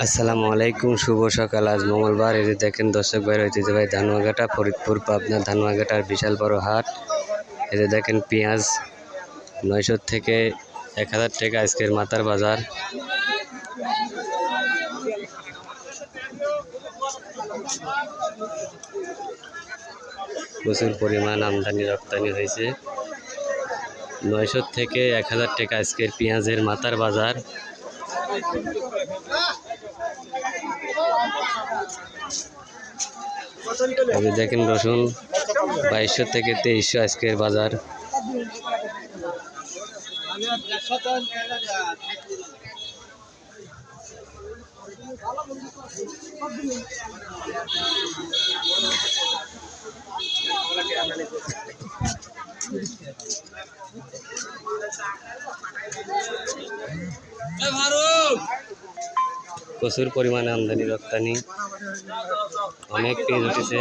আসসালামু আলাইকুম, শুভ সকাল। আজ মঙ্গলবার। এই যে দেখেন দর্শক ভাই রয়েছে যে ভাই ধানুয়াঘাটা, ফরিদপুর, পাবনা ধানুয়াঘাটার বিশাল বড় হাট। এই যে দেখেন পেঁয়াজ 900 থেকে 1000 টাকা আজকের মাথার বাজার। প্রচুর পরিমাণ আমদানি রপ্তানি হয়েছে। 900 থেকে 1000 টাকা আজকের পেঁয়াজের মাথার বাজার। আপনি দেখেন রসুন 2200 থেকে 2300 আজকের বাজার। প্রচুর পরিমাণে আমদানি রপ্তানি, অনেক পেঁয়াজ উঠেছে।